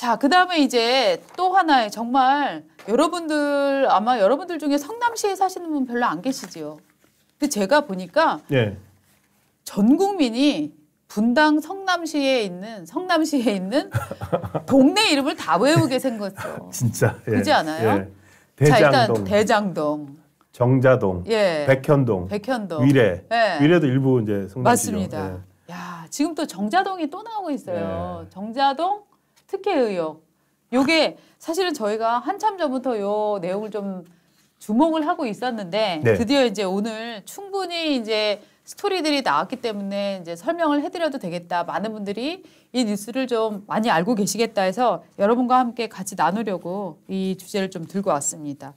자, 그다음에 이제 또 하나의 정말 여러분들 아마 여러분들 중에 성남시에 사시는 분 별로 안 계시지요. 근데 제가 보니까 예. 전 국민이 분당 성남시에 있는 동네 이름을 다 외우게 생겼죠. 진짜. 예. 그렇지 않아요? 예. 대장동, 자, 일단 대장동, 정자동, 예. 백현동, 위례, 예. 위례도 일부 이제 성남시죠. 맞습니다. 예. 야, 지금 또 정자동이 또 나오고 있어요. 예. 정자동 특혜 의혹. 요게 사실은 저희가 한참 전부터 요 내용을 좀 주목을 하고 있었는데 네. 드디어 이제 오늘 충분히 이제 스토리들이 나왔기 때문에 이제 설명을 해드려도 되겠다. 많은 분들이 이 뉴스를 좀 많이 알고 계시겠다 해서 여러분과 함께 같이 나누려고 이 주제를 좀 들고 왔습니다.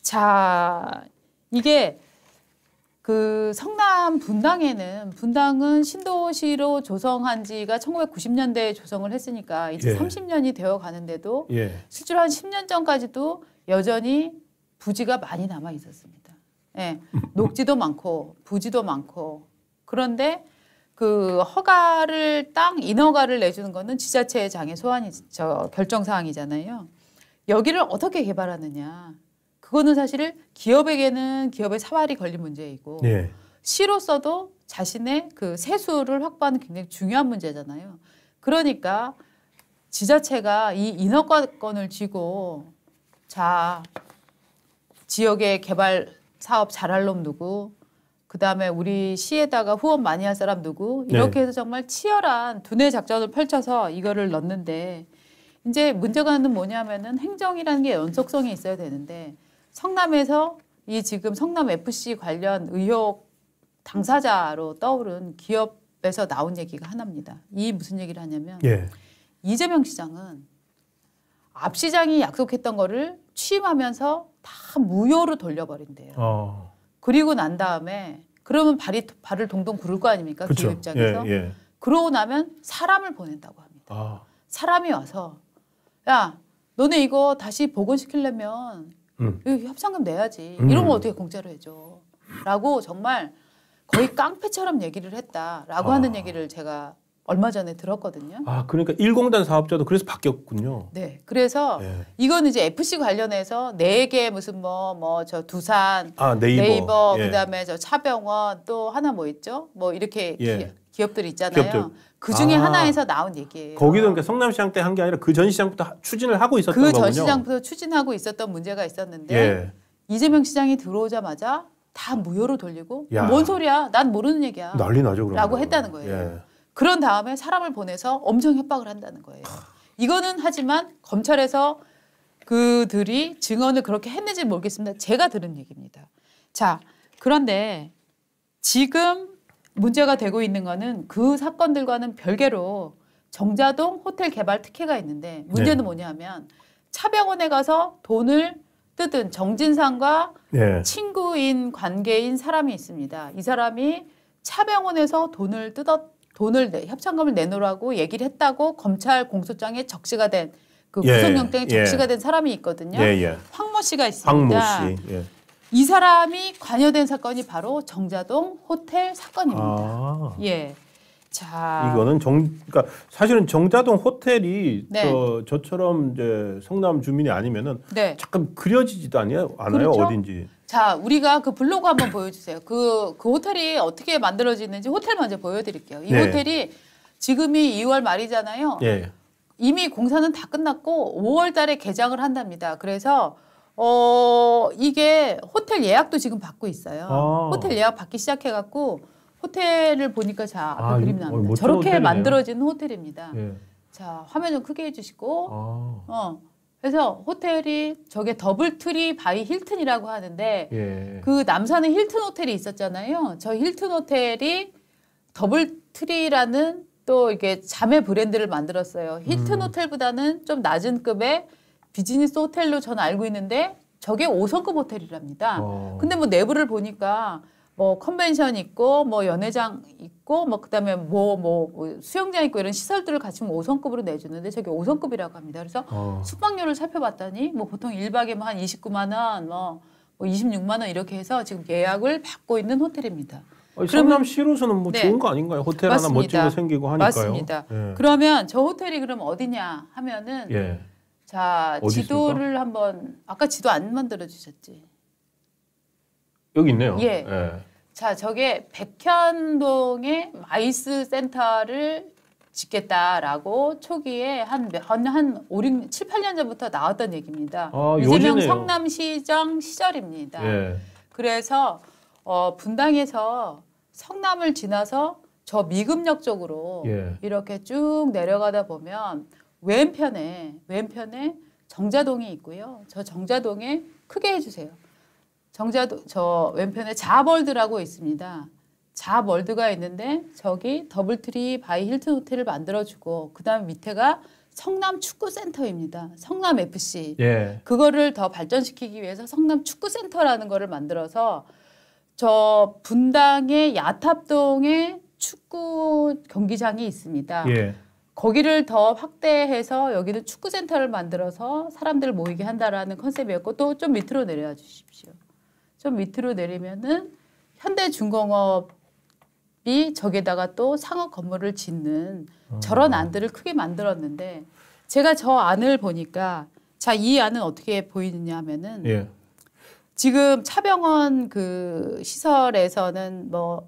자, 이게 그 성남 분당은 신도시로 조성한 지가 1990년대에 조성을 했으니까 이제 예. 30년이 되어 가는데도 예. 실제로 한 10년 전까지도 여전히 부지가 많이 남아 있었습니다. 예. 녹지도 많고 부지도 많고 그런데 그 인허가를 내주는 거는 지자체의 장의 소환이 결정 사항이잖아요. 여기를 어떻게 개발하느냐. 그거는 사실 기업에게는 기업의 사활이 걸린 문제이고 예. 시로서도 자신의 그 세수를 확보하는 굉장히 중요한 문제잖아요. 그러니까 지자체가 이 인허가권을 쥐고 자 지역의 개발 사업 잘할 놈 누구 그다음에 우리 시에다가 후원 많이 할 사람 누구 이렇게 해서 정말 치열한 두뇌 작전을 펼쳐서 이거를 넣는데 이제 문제가 뭐냐면은 행정이라는 게 연속성이 있어야 되는데 성남에서 이 지금 성남 FC 관련 의혹 당사자로 떠오른 기업에서 나온 얘기가 하나입니다. 이 무슨 얘기를 하냐면 예. 이재명 시장은 앞 시장이 약속했던 거를 취임하면서 다 무효로 돌려버린대요. 그리고 난 다음에 그러면 발을 동동 구를 거 아닙니까? 그쵸. 기업 입장에서. 예, 예. 그러고 나면 사람을 보낸다고 합니다. 사람이 와서 야 너네 이거 다시 복원시키려면 이거 협상금 내야지. 이런 거 어떻게 공짜로 해줘. 라고 정말 거의 깡패처럼 얘기를 했다라고 하는 얘기를 제가 얼마 전에 들었거든요. 그러니까 1공단 사업자도 그래서 바뀌었군요. 네. 그래서 이거는 이제 FC 관련해서 4개 무슨 저 두산, 네이버 예. 그다음에 저 차병원 또 하나 뭐 있죠? 뭐 이렇게 예. 기업들 있잖아요. 기업들. 그 중에 하나에서 나온 얘기예요. 거기도 그러니까 성남시장 때 한 게 아니라 그 전 시장부터 추진을 하고 있었던 거군요. 그 전 시장부터 추진하고 있었던 문제가 있었는데 예. 이재명 시장이 들어오자마자 다 무효로 돌리고 야. 뭔 소리야? 난 모르는 얘기야. 난리 나죠. 그러면. 라고 했다는 거예요. 예. 그런 다음에 사람을 보내서 엄청 협박을 한다는 거예요. 이거는 하지만 검찰에서 그들이 증언을 그렇게 했는지 모르겠습니다. 제가 들은 얘기입니다. 자, 그런데 지금 문제가 되고 있는 거는 그 사건들과는 별개로 정자동 호텔 개발 특혜가 있는데 문제는 뭐냐면 차병원에 가서 돈을 뜯은 정진상과 친구인 관계인 사람이 있습니다. 이 사람이 차병원에서 협찬금을 내놓으라고 얘기를 했다고 검찰 공소장에 적시가 된 그 구속영장에 적시가 된 사람이 있거든요. 황모 씨가 있습니다. 황모 씨. 예. 이 사람이 관여된 사건이 바로 정자동 호텔 사건입니다. 예. 자, 이거는 그러니까 사실은 정자동 호텔이 저처럼 이제 성남 주민이 아니면은 잠깐 그려지지도 않아요. 그렇죠? 어딘지. 자, 우리가 그 블로그 한번 보여주세요. 그 호텔이 어떻게 만들어지는지 호텔 먼저 보여드릴게요. 이 호텔이 지금이 2월 말이잖아요. 이미 공사는 다 끝났고 5월 달에 개장을 한답니다. 그래서 이게 호텔 예약도 지금 받고 있어요. 호텔 예약 받기 시작해갖고 호텔을 보니까 자 앞에 그림이 나옵니다. 저렇게 호텔이네요. 만들어지는 호텔입니다. 자, 화면 좀 크게 해주시고 그래서 호텔이 저게 더블트리 바이 힐튼이라고 하는데 그 남산에 힐튼 호텔이 있었잖아요. 저 힐튼 호텔이 더블트리라는 또 이게 자매 브랜드를 만들었어요. 힐튼 호텔보다는 좀 낮은 급의 비즈니스 호텔로 저는 알고 있는데 저게 5성급 호텔이랍니다. 근데 뭐 내부를 보니까 뭐 컨벤션 있고 뭐 연회장 있고 뭐 그다음에 뭐 수영장 있고 이런 시설들을 갖추면 5성급으로 내주는데 저게 5성급이라고 합니다. 그래서 숙박료를 살펴봤더니 뭐 보통 1박에 뭐 한 29만 원, 뭐 26만 원 이렇게 해서 지금 예약을 받고 있는 호텔입니다. 성남시로서는 뭐 네. 좋은 거 아닌가요? 호텔 맞습니다. 하나 멋진 거 생기고 하니까요. 맞습니다. 예. 그러면 저 호텔이 그럼 어디냐 하면은 예. 자 지도를 한번 아까 지도 안 만들어 주셨지? 여기 있네요. 예. 예. 자 저게 백현동에 마이스 센터를 짓겠다라고 초기에 한 5, 6, 7, 8년 전부터 나왔던 얘기입니다. 이재명 성남시장 시절입니다. 예. 그래서 분당에서 성남을 지나서 저 미금역 쪽으로 예. 이렇게 쭉 내려가다 보면 왼편에 정자동이 있고요. 저 정자동에 크게 해주세요. 저 왼편에 자월드라고 있습니다. 자월드가 있는데 저기 더블트리 바이 힐튼 호텔을 만들어주고 그다음 밑에가 성남 축구센터입니다. 성남 FC. 예. 그거를 더 발전시키기 위해서 성남 축구센터라는 거를 만들어서 저 분당의 야탑동에 축구 경기장이 있습니다. 예. 거기를 더 확대해서 여기는 축구센터를 만들어서 사람들 모이게 한다라는 컨셉이었고 또 좀 밑으로 내려와 주십시오. 좀 밑으로 내리면은 현대중공업이 저기다가 또 상업 건물을 짓는 저런 안들을 크게 만들었는데 제가 저 안을 보니까 자, 이 안은 어떻게 보이느냐 하면은 예. 지금 차병원 그 시설에서는 뭐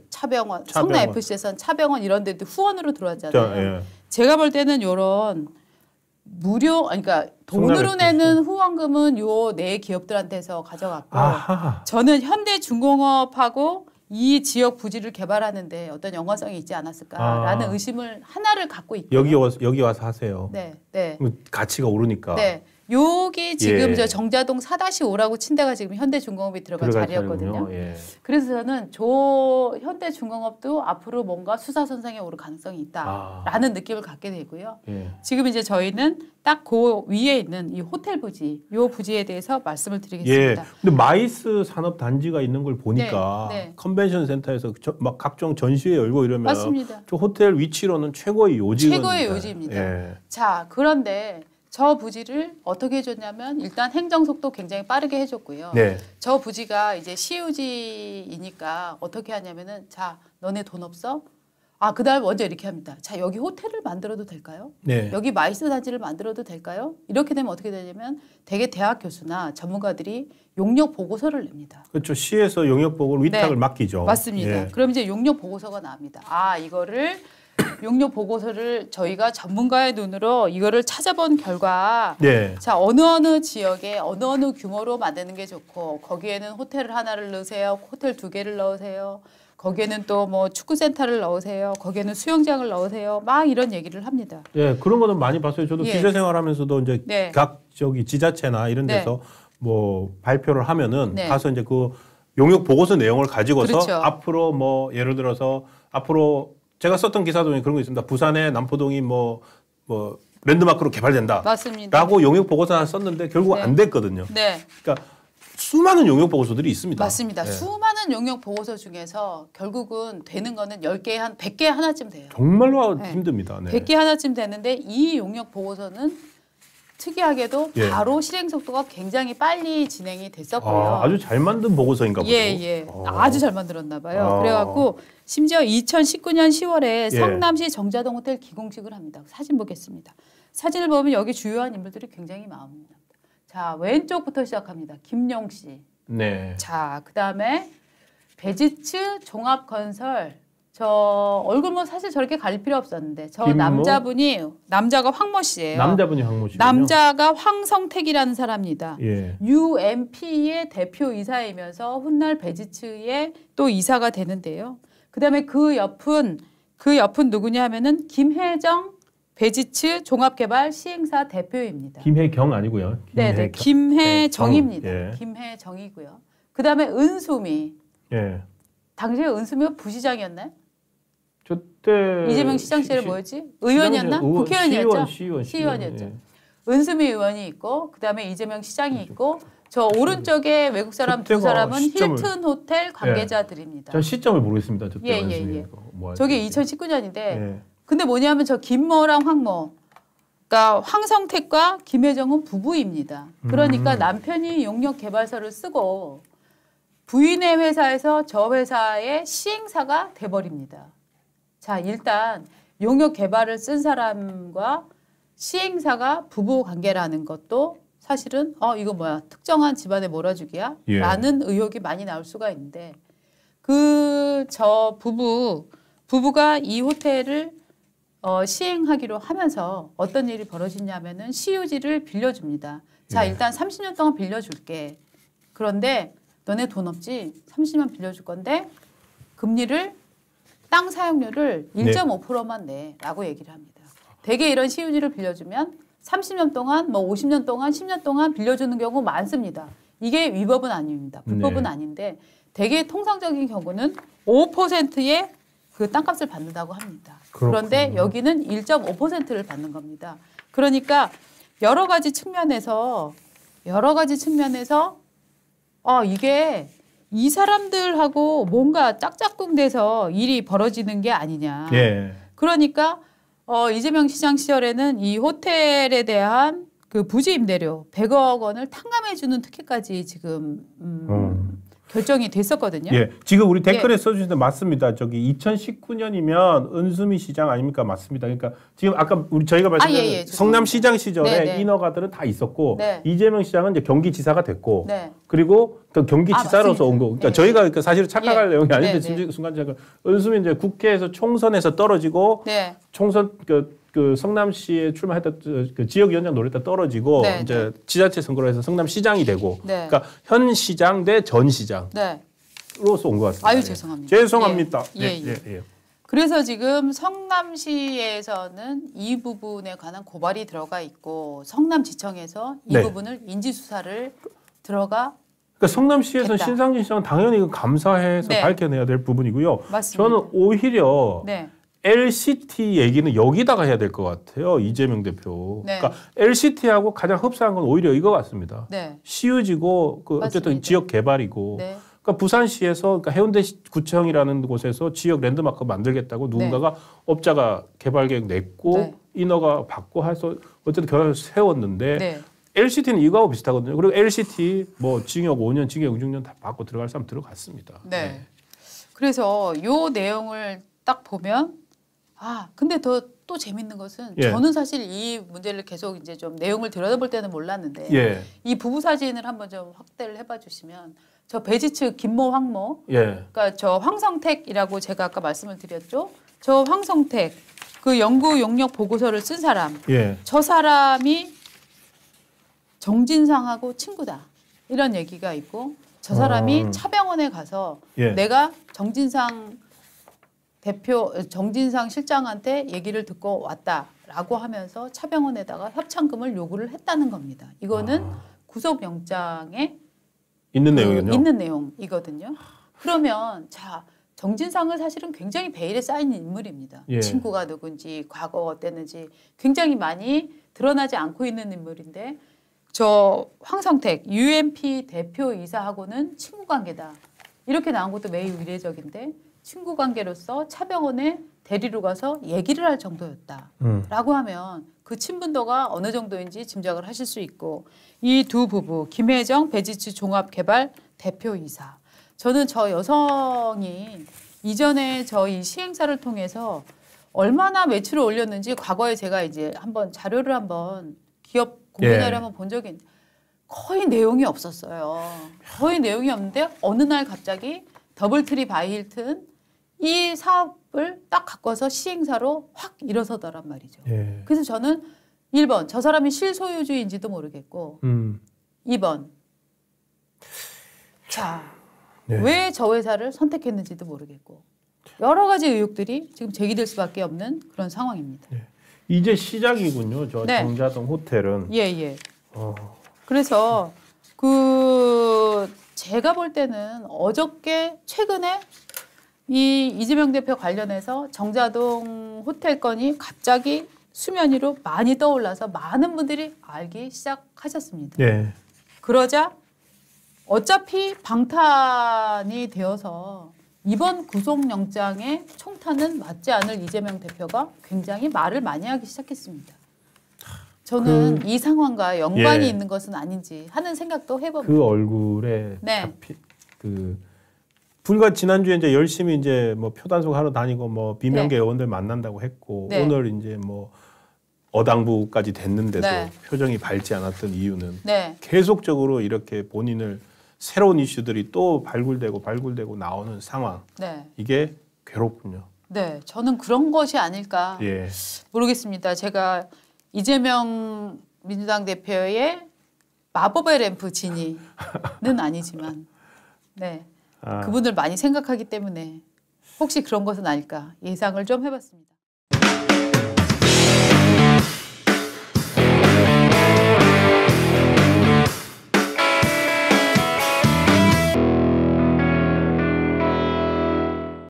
차병원 성남 FC에서는 차병원 이런 데도 후원으로 들어왔잖아요. 예. 제가 볼 때는 요런 무료 그러니까 돈으로 내는 후원금은 요 네 기업들한테서 가져갔고 아하. 저는 현대중공업하고 이 지역 부지를 개발하는데 어떤 연관성이 있지 않았을까라는 의심을 하나를 갖고 있고 여기 와서 하세요. 네, 네. 가치가 오르니까. 네. 여기 지금 예. 저 정자동 4-5라고 친 데가 지금 현대중공업이 들어간 자리였거든요. 예. 그래서 저는 저 현대중공업도 앞으로 뭔가 수사선상에 오를 가능성이 있다라는 느낌을 갖게 되고요. 예. 지금 이제 저희는 딱 그 위에 있는 이 호텔 부지, 이 부지에 대해서 말씀을 드리겠습니다. 예. 근데 마이스 산업단지가 있는 걸 보니까 네. 네. 컨벤션 센터에서 막 각종 전시회 열고 이러면 맞습니다. 저 호텔 위치로는 최고의 요지입니다. 최고의 요지입니다. 예. 자, 그런데 저 부지를 어떻게 해줬냐면 일단 행정속도 굉장히 빠르게 해줬고요. 네. 저 부지가 이제 시유지이니까 어떻게 하냐면은 자 너네 돈 없어? 아 그다음 먼저 이렇게 합니다. 자 여기 호텔을 만들어도 될까요? 네. 여기 마이스 단지를 만들어도 될까요? 이렇게 되면 어떻게 되냐면 대개 대학 교수나 전문가들이 용역 보고서를 냅니다. 그렇죠. 시에서 용역 보고를 위탁을 네. 맡기죠. 맞습니다. 예. 그럼 이제 용역 보고서가 나옵니다. 아 이거를 용역 보고서를 저희가 전문가의 눈으로 이거를 찾아본 결과 네. 자 어느 지역에 어느 규모로 만드는 게 좋고 거기에는 호텔을 하나를 넣으세요. 호텔 2개를 넣으세요. 거기에는 또 뭐 축구센터를 넣으세요. 거기에는 수영장을 넣으세요. 막 이런 얘기를 합니다. 네, 그런 거는 많이 봤어요. 저도 예. 기자 생활하면서도 이제 네. 각 저기 지자체나 이런 데서 네. 뭐 발표를 하면은 네. 가서 이제 그 용역 보고서 내용을 가지고서 그렇죠. 앞으로 뭐 예를 들어서 앞으로 제가 썼던 기사 중에 그런 거 있습니다. 부산의 남포동이 뭐 랜드마크로 개발된다. 맞습니다. 라고 용역 보고서 하나 썼는데 결국 네. 안 됐거든요. 네. 그러니까 수많은 용역 보고서들이 있습니다. 맞습니다. 네. 수많은 용역 보고서 중에서 결국은 되는 거는 10개, 100개 하나쯤 돼요. 정말로 네. 힘듭니다. 네. 100개 하나쯤 되는데 이 용역 보고서는 특이하게도 예. 바로 실행 속도가 굉장히 빨리 진행이 됐었고요. 아주 잘 만든 보고서인가 보죠. 예. 아주 잘 만들었나 봐요. 그래갖고 심지어 2019년 10월에 성남시 정자동 호텔 기공식을 합니다. 사진 보겠습니다. 사진을 보면 여기 주요한 인물들이 굉장히 많습니다. 자, 왼쪽부터 시작합니다. 김용 씨. 네. 자, 그다음에 베지츠 종합건설. 저 얼굴 뭐 사실 저렇게 가릴 필요 없었는데 저 남자가 황모 씨예요. 남자분이 황모 씨. 남자가 황성택이라는 사람입니다. 예. UMP의 대표 이사이면서 훗날 베지츠의 또 이사가 되는데요. 그다음에 그 옆은 누구냐 하면은 김혜정 베지츠 종합개발 시행사 대표입니다. 김혜경 아니고요. 네, 김혜정입니다. 예. 김혜정이고요. 그다음에 은수미. 예. 당시에 은수미가 부시장이었나요? 저때 이재명 시장 시절에 뭐였지? 의원이었나? 국회의원이었죠. 시의원이었죠. 예. 은수미 의원이 있고 그다음에 이재명 시장이 있고 저 오른쪽에 외국 사람 두 사람은 힐튼 호텔 관계자들입니다. 전 시점을 모르겠습니다. 예. 저게 2019년인데 예. 근데 뭐냐면 저 김모랑 황모 그러니까 황성택과 김혜정은 부부입니다. 그러니까 남편이 용역 개발서를 쓰고 부인의 회사에서 저 회사의 시행사가 돼버립니다. 자, 일단 용역 개발을 쓴 사람과 시행사가 부부 관계라는 것도 사실은 이거 뭐야 특정한 집안의 몰아주기야? 예. 라는 의혹이 많이 나올 수가 있는데 저 부부가 이 호텔을 시행하기로 하면서 어떤 일이 벌어지냐면은 시유지를 빌려줍니다. 자, 예. 일단 30년 동안 빌려줄게. 그런데 너네 돈 없지? 30년 빌려줄 건데 금리를 땅 사용료를 1.5%만 내라고 얘기를 합니다. 대개 이런 시유지를 빌려주면 30년 동안, 뭐 50년 동안, 10년 동안 빌려주는 경우 많습니다. 이게 위법은 아닙니다. 불법은 네. 아닌데 대개 통상적인 경우는 5%의 그 땅값을 받는다고 합니다. 그렇군요. 그런데 여기는 1.5%를 받는 겁니다. 그러니까 여러 가지 측면에서 이게 이 사람들하고 뭔가 짝짝꿍돼서 일이 벌어지는 게 아니냐. 예. 그러니까 이재명 시장 시절에는 이 호텔에 대한 그 부지 임대료 100억 원을 탕감해주는 특혜까지 지금 결정이 됐었거든요. 예, 지금 우리 댓글에 예. 써주시는데 맞습니다. 저기 2019년이면 은수미 시장 아닙니까? 맞습니다. 그러니까 지금 아까 저희가 말씀드린 성남시장 시절에 네네. 인허가들은 다 있었고 네. 이재명 시장은 이제 경기지사가 됐고 네. 그리고 또 경기지사로서 온 거. 그러니까 네. 저희가 사실 착각할 내용이 아닌데 지금 순간 제가 은수미 이제 국회에서 총선에서 떨어지고 네. 총선 그 성남시에 출마했던 그 지역위원장 노렸다 떨어지고 네, 이제 네. 지자체 선거로 해서 성남시장이 되고 네. 그러니까 현 시장 대 전 시장으로서 네. 온 것 같습니다. 아유 죄송합니다. 죄송합니다. 예. 예. 예. 그래서 지금 성남시에서는 이 부분에 관한 고발이 들어가 있고 성남지청에서 이 네. 부분을 인지수사를 들어가. 그러니까 성남시에서는 신상진 시장은 당연히 감사해서 네. 밝혀내야 될 부분이고요. 맞습니다. 저는 오히려. 네. LCT 얘기는 여기다가 해야 될 것 같아요. 이재명 대표. 네. 그러니까 LCT하고 가장 흡사한 건 오히려 이거 같습니다. 네. 시유지고 어쨌든 지역 개발이고. 네. 그러니까 부산시에서 그러니까 해운대구청이라는 곳에서 지역 랜드마크 만들겠다고 누군가가 네. 업자가 개발 계획 냈고 네. 인허가 받고 해서 어쨌든 결과를 세웠는데 네. LCT는 이거하고 비슷하거든요. 그리고 LCT 뭐 징역 5년, 징역 6년 다 받고 들어갈 사람 들어갔습니다. 네. 네. 그래서 요 내용을 딱 보면 근데 또 재밌는 것은 예. 저는 사실 이 문제를 계속 이제 좀 내용을 들여다볼 때는 몰랐는데 예. 이 부부 사진을 한번 좀 확대를 해봐 주시면 저 배지츠 김모 황모 예. 그러니까 저 황성택이라고 제가 아까 말씀을 드렸죠. 저 황성택 그 연구 용역 보고서를 쓴 사람 예. 저 사람이 정진상하고 친구다 이런 얘기가 있고 저 사람이 차병원에 가서 예. 내가 정진상 실장한테 얘기를 듣고 왔다라고 하면서 차병원에다가 협찬금을 요구를 했다는 겁니다. 이거는 구속영장에 있는 내용이군요. 있는 내용이거든요. 그러면 자 정진상은 사실은 굉장히 베일에 쌓인 인물입니다. 예. 친구가 누군지 과거 어땠는지 굉장히 많이 드러나지 않고 있는 인물인데 저 황성택 UMP 대표이사하고는 친구 관계다. 이렇게 나온 것도 매우 이례적인데 친구 관계로서 차병원에 데리러 가서 얘기를 할 정도였다라고 하면 그 친분도가 어느 정도인지 짐작을 하실 수 있고 이 두 부부 김혜정 배지츠 종합개발 대표이사 저는 저 여성이 이전에 저희 시행사를 통해서 얼마나 매출을 올렸는지 과거에 제가 이제 한번 자료를 한번 기업 공개자료 한번 본 적이 있는데 거의 내용이 없었어요. 거의 내용이 없는데 어느 날 갑자기 더블트리 바이 힐튼 이 사업을 딱 갖고서 시행사로 확 일어서더란 말이죠. 예. 그래서 저는 1번 저 사람이 실소유주인지도 모르겠고 2번 왜 저 회사를 선택했는지도 모르겠고 여러 가지 의혹들이 지금 제기될 수밖에 없는 그런 상황입니다. 예. 이제 시작이군요. 저 네. 정자동 호텔은. 예. 그래서 제가 볼 때는 어저께 최근에 이 이재명 대표 관련해서 정자동 호텔 건이 갑자기 수면 위로 많이 떠올라서 많은 분들이 알기 시작하셨습니다. 네. 그러자 어차피 방탄이 되어서 이번 구속영장의 총탄은 맞지 않을 이재명 대표가 굉장히 말을 많이 하기 시작했습니다. 저는 이 상황과 연관이 있는 것은 아닌지 하는 생각도 해봅니다. 그 얼굴에 불과 지난주에 이제 열심히 이제 뭐 표단속 하러 다니고 뭐 비명계 의원들 만난다고 했고 오늘 이제 뭐 어당부까지 됐는데도 표정이 밝지 않았던 이유는 계속적으로 이렇게 본인을 새로운 이슈들이 또 발굴되고 나오는 상황. 이게 괴롭군요. 네, 저는 그런 것이 아닐까 모르겠습니다. 제가 이재명 민주당 대표의 마법의 램프 지니는 아니지만 그분을 많이 생각하기 때문에 혹시 그런 것은 아닐까 예상을 좀 해봤습니다.